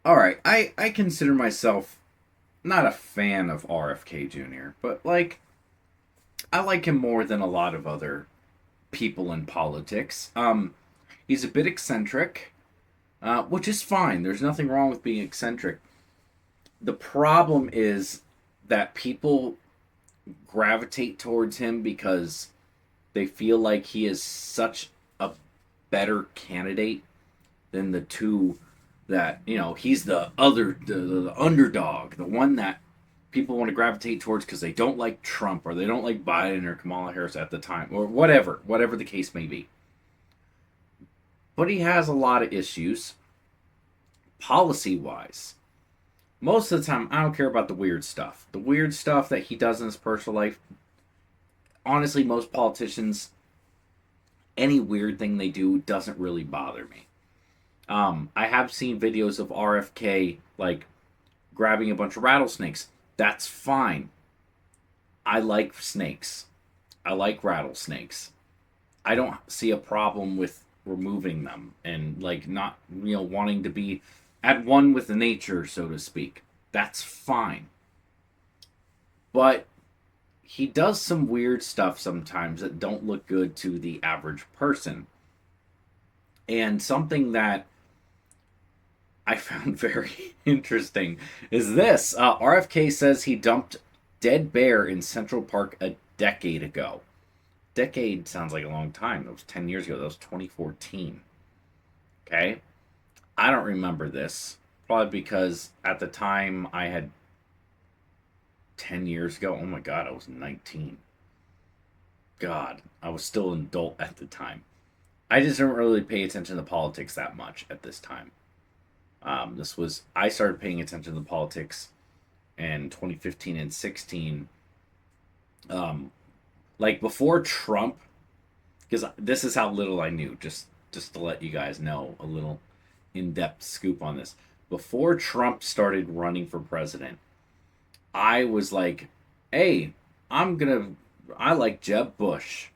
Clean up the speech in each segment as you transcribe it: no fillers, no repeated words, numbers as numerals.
All right, I consider myself not a fan of RFK Jr., but like I like him more than a lot of other people in politics. He's a bit eccentric, which is fine. There's nothing wrong with being eccentric. The problem is that people gravitate towards him because they feel like he is such a better candidate than the two that he's the underdog, the one that people want to gravitate towards because they don't like Trump or they don't like Biden or Kamala Harris at the time or whatever the case may be. But he has a lot of issues policy wise. Most of the time, I don't care about the weird stuff. The weird stuff that he does in his personal life, honestly, most politicians, any weird thing they do doesn't really bother me. I have seen videos of RFK like grabbing a bunch of rattlesnakes. That's fine. I like snakes. I like rattlesnakes. I don't see a problem with removing them and like not wanting to be at one with nature, so to speak. That's fine. But he does some weird stuff sometimes that don't look good to the average person. And something that I found very interesting is this. RFK says he dumped dead bear in Central Park a decade ago. Decade sounds like a long time. That was 10 years ago. That was 2014. Okay? I don't remember this. Probably because at the time I had 10 years ago. Oh my God, I was 19. God, I was still an adult at the time. I just didn't really pay attention to politics that much at this time. I started paying attention to politics in 2015 and 16. Like before Trump, because this is how little I knew. Just to let you guys know a little in-depth scoop on this. Before Trump started running for president, I was like, "Hey, I like Jeb Bush.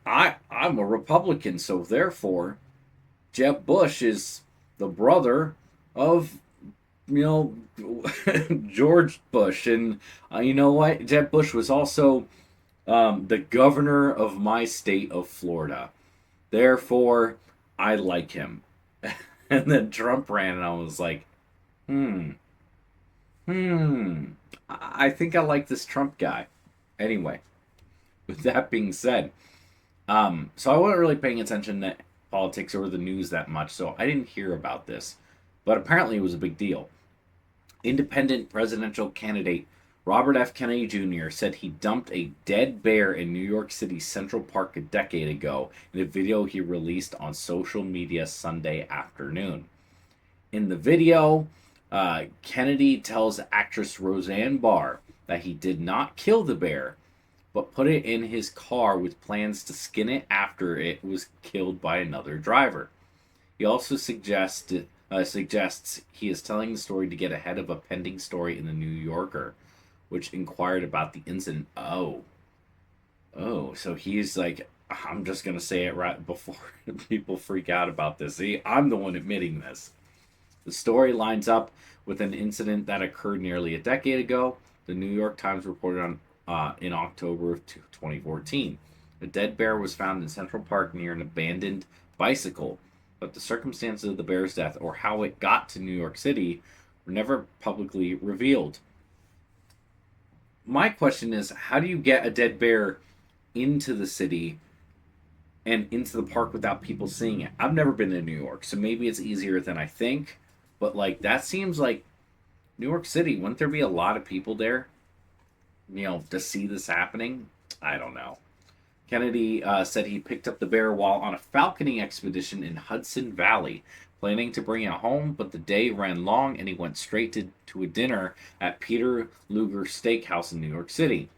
I'm a Republican, so therefore, Jeb Bush is the brother of you know George Bush, and you know what? Jeb Bush was also the governor of my state of Florida. Therefore, I like him." And then Trump ran, and I was like, "Hmm, I think I like this Trump guy." Anyway, with that being said, so I wasn't really paying attention to politics or the news that much, so I didn't hear about this. But apparently, it was a big deal. Independent presidential candidate Robert F. Kennedy Jr. said he dumped a dead bear in New York City's Central Park a decade ago in a video he released on social media Sunday afternoon. In the video, Kennedy tells actress Roseanne Barr that he did not kill the bear, but put it in his car with plans to skin it after it was killed by another driver. He also suggests he is telling the story to get ahead of a pending story in the New Yorker, which inquired about the incident. So he's like, I'm just gonna say it right before people freak out about this. See, I'm the one admitting this. The story lines up with an incident that occurred nearly a decade ago. The New York Times reported on in October of 2014. A dead bear was found in Central Park near an abandoned bicycle, but the circumstances of the bear's death or how it got to New York City were never publicly revealed. My question is, how do you get a dead bear into the city and into the park without people seeing it? I've never been to New York, so maybe it's easier than I think, but like that seems like New York City. Wouldn't there be a lot of people there, to see this happening? I don't know. Kennedy said he picked up the bear while on a falconing expedition in Hudson Valley, planning to bring it home, but the day ran long and he went straight to a dinner at Peter Luger Steakhouse in New York City.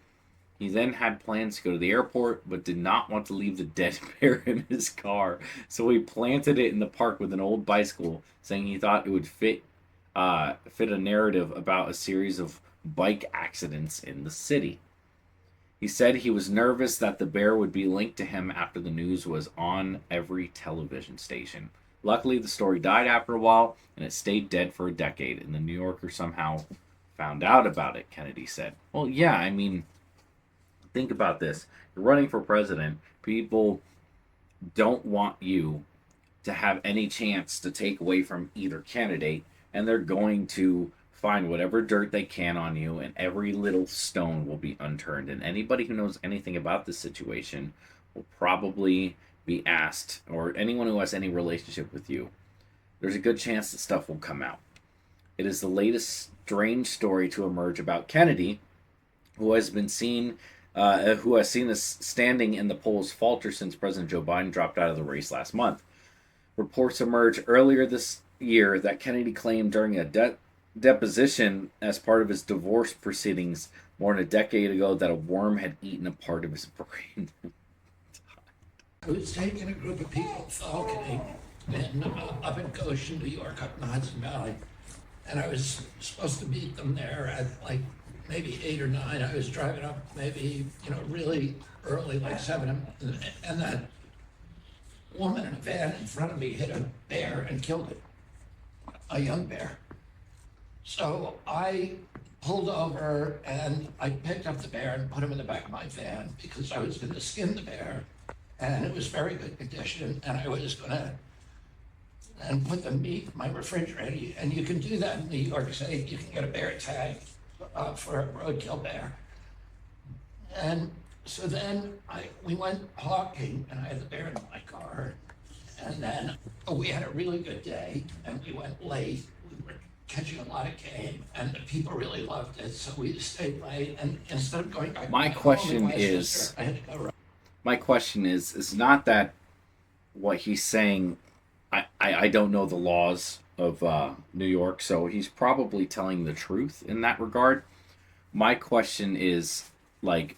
He then had plans to go to the airport, but did not want to leave the dead bear in his car, so he planted it in the park with an old bicycle, saying he thought it would fit a narrative about a series of bike accidents in the city. He said he was nervous that the bear would be linked to him after the news was on every television station. Luckily, the story died after a while, and it stayed dead for a decade, and the New Yorker somehow found out about it, Kennedy said. Well, yeah, I mean, think about this. You're running for president. People don't want you to have any chance to take away from either candidate, and they're going to find whatever dirt they can on you, and every little stone will be unturned. And anybody who knows anything about this situation will probably be asked, or anyone who has any relationship with you, there's a good chance that stuff will come out. It is the latest strange story to emerge about Kennedy, who has been seen who has seen his standing in the polls falter since President Joe Biden dropped out of the race last month. Reports emerged earlier this year that Kennedy claimed during a deposition as part of his divorce proceedings more than a decade ago that a worm had eaten a part of his brain. I was taking a group of people falconing up in Goshen, New York, up in the Hudson Valley, and I was supposed to meet them there at like maybe 8 or 9. I was driving up maybe, really early, like 7, and that woman in a van in front of me hit a bear and killed it, a young bear. So I pulled over and I picked up the bear and put him in the back of my van because I was going to skin the bear, and it was very good condition, and I was going to put the meat in my refrigerator. And you can do that in New York State. You can get a bear tag for a roadkill bear. And so then we went hawking, and I had the bear in my car. And then we had a really good day, and we went late. We were catching a lot of game, and the people really loved it. So we stayed late, and instead of going back, My question is, I had to go. my question is not that what he's saying. I don't know the laws of New York, so he's probably telling the truth in that regard. My question is, like,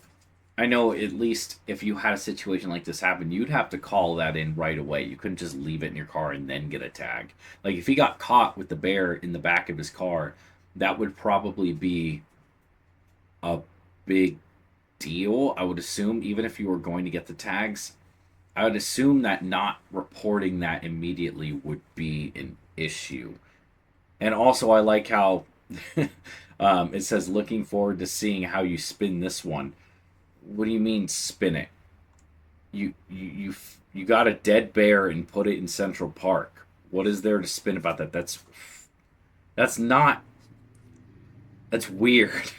I know at least if you had a situation like this happen, you'd have to call that in right away. You couldn't just leave it in your car and then get a tag. Like, if he got caught with the bear in the back of his car, that would probably be a big deal, I would assume, even if you were going to get the tags. I would assume that not reporting that immediately would be an issue. And also, I like how it says, looking forward to seeing how you spin this one. What do you mean spin it? You got a dead bear and put it in Central Park. What is there to spin about that? That's not. That's weird.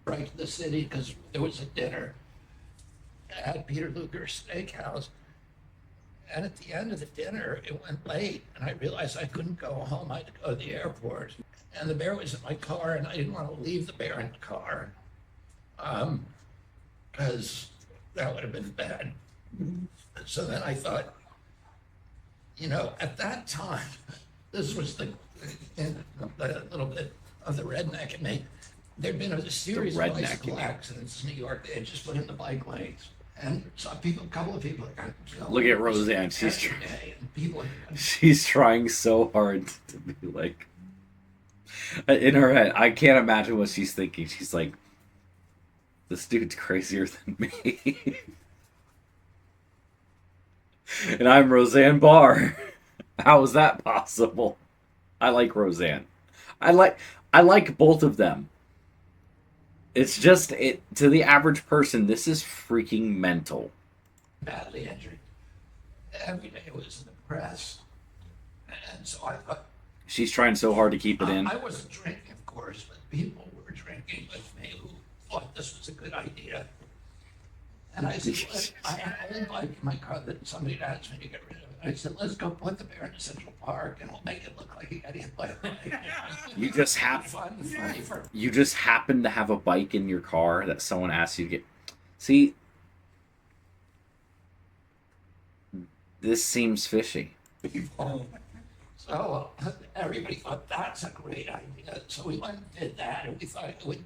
Right to the city because there was a dinner at Peter Luger's Steakhouse. And at the end of the dinner, it went late, and I realized I couldn't go home. I had to go to the airport. And the bear was in my car, and I didn't want to leave the bear in the car because that would have been bad. So then I thought, at that time, this was the little bit of the redneck in me. There'd been a series of bicycle accidents in New York. They had just put in the bike lanes. And so a couple of people got killed. Look at Roseanne. She's trying so hard to be like, in her head, I can't imagine what she's thinking. She's like, this dude's crazier than me. And I'm Roseanne Barr. How is that possible? I like Roseanne. I like both of them. It's just, to the average person, this is freaking mental. Badly injured. Every day it was in the press. And so I thought... She's trying so hard to keep it in. I wasn't drinking, of course, but people were drinking with me who thought this was a good idea. And I said, I had an old bike in my car that somebody asked me to get rid of. I said, let's go put the bear in Central Park and we'll make it look like he got hit by a bike. You just happen to have a bike in your car that someone asked you to get. See, this seems fishy. So everybody thought that's a great idea. So we went and did that, and we thought it would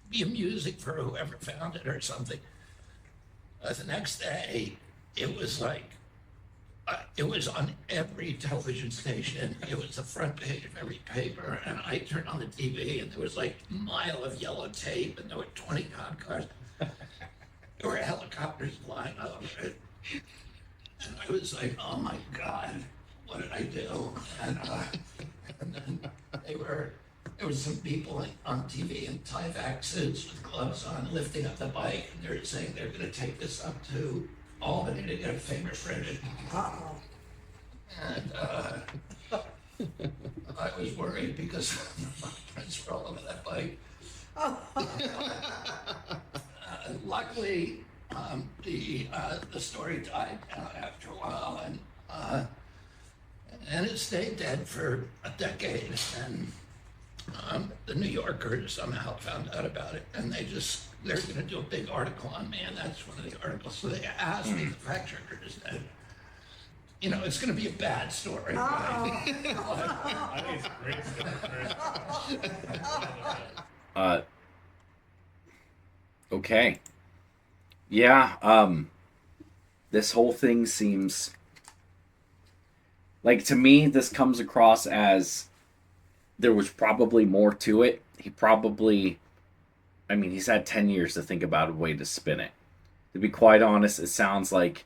be amusing for whoever found it or something. The next day, it was like, it was on every television station. It was the front page of every paper. And I turned on the TV, and there was like a mile of yellow tape, and there were 20 cop cars. There were helicopters flying over it. And I was like, oh my God, what did I do? And then there was some people on TV in tie-back suits with gloves on lifting up the bike, and they're saying they're going to take this up to Albany to get a fingerprinted. And I was worried because my friends were all over that bike. Luckily, the story died after a while, and it stayed dead for a decade. And the New Yorker somehow found out about it, and they're going to do a big article on me, and that's one of the articles. So they asked me, the fact checker is dead. You know, it's going to be a bad story. I think it's a great story. Okay. Yeah, this whole thing seems like, to me, this comes across as there was probably more to it. He's had 10 years to think about a way to spin it. To be quite honest, it sounds like,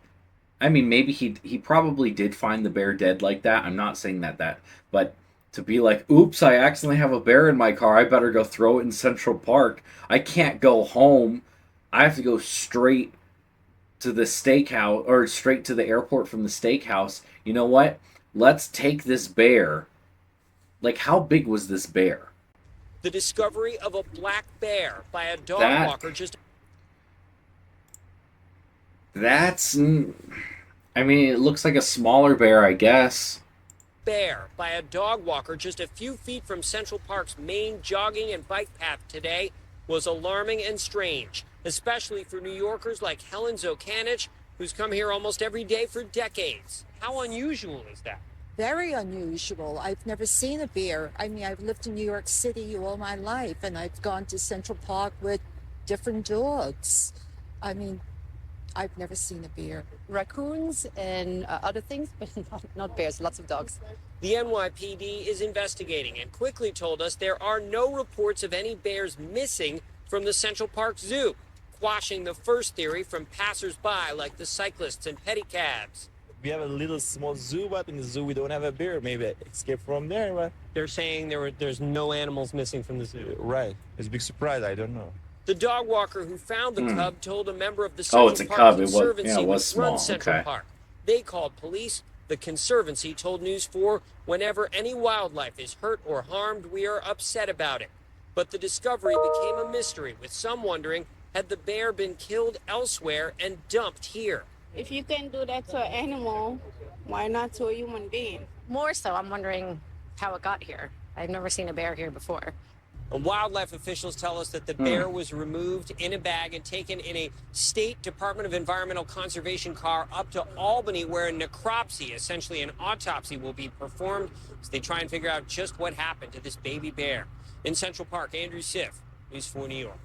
maybe he probably did find the bear dead like that. I'm not saying that, but to be like, oops, I accidentally have a bear in my car. I better go throw it in Central Park. I can't go home. I have to go straight to the steakhouse, or straight to the airport from the steakhouse. You know what? Let's take this bear. Like, how big was this bear? The discovery of a black bear by a dog walker it looks like a smaller bear, I guess. Bear by a dog walker just a few feet from Central Park's main jogging and bike path today was alarming and strange, especially for New Yorkers like Helen Zokanich, who's come here almost every day for decades. How unusual is that? Very unusual. I've never seen a bear. I've lived in New York City all my life, and I've gone to Central Park with different dogs. I've never seen a bear. Raccoons and other things, but not bears, lots of dogs. The NYPD is investigating and quickly told us there are no reports of any bears missing from the Central Park Zoo, quashing the first theory from passersby like the cyclists and pedicabs. We have a little small zoo, but in the zoo we don't have a bear. Maybe I escape from there, but... They're saying there's no animals missing from the zoo. Right. It's a big surprise, I don't know. The dog walker who found the cub told a member of the Central Park Conservancy which runs Central Park. They called police. The Conservancy told News 4, whenever any wildlife is hurt or harmed, we are upset about it. But the discovery became a mystery, with some wondering, had the bear been killed elsewhere and dumped here? If you can do that to an animal, why not to a human being? More so, I'm wondering how it got here. I've never seen a bear here before. Wildlife officials tell us that the bear was removed in a bag and taken in a State Department of Environmental Conservation car up to Albany, where a necropsy, essentially an autopsy, will be performed as they try and figure out just what happened to this baby bear. In Central Park, Andrew Siff, News 4 New York.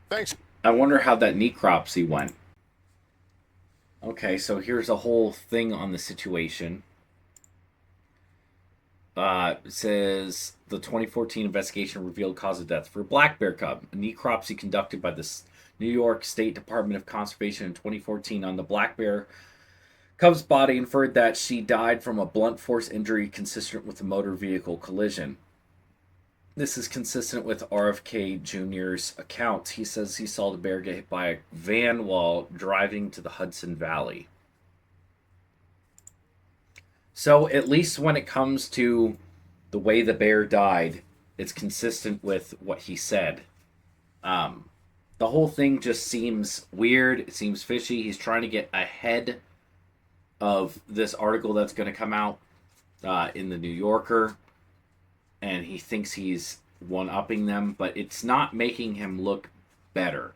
Thanks. I wonder how that necropsy went. Okay, so here's a whole thing on the situation. It says the 2014 investigation revealed cause of death for a black bear cub. A necropsy conducted by the New York State Department of Conservation in 2014 on the black bear cub's body inferred that she died from a blunt force injury consistent with a motor vehicle collision. This is consistent with RFK Jr.'s account. He says he saw the bear get hit by a van while driving to the Hudson Valley. So, at least when it comes to the way the bear died, it's consistent with what he said. The whole thing just seems weird. It seems fishy. He's trying to get ahead of this article that's going to come out in the New Yorker. And he thinks he's one-upping them, but it's not making him look better.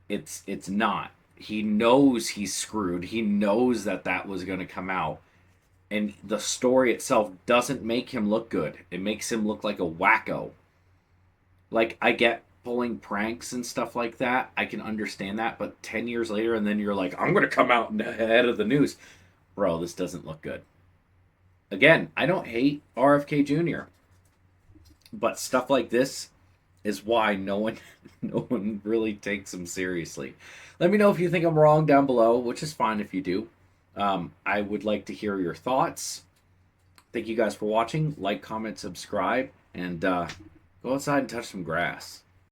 It's not. He knows he's screwed. He knows that was going to come out. And the story itself doesn't make him look good. It makes him look like a wacko. Like, I get pulling pranks and stuff like that. I can understand that. But 10 years later, and then you're like, I'm going to come out ahead of the news. Bro, this doesn't look good. Again, I don't hate RFK Jr. But stuff like this is why no one really takes him seriously. Let me know if you think I'm wrong down below, which is fine if you do. I would like to hear your thoughts. Thank you guys for watching. Like, comment, subscribe, and go outside and touch some grass.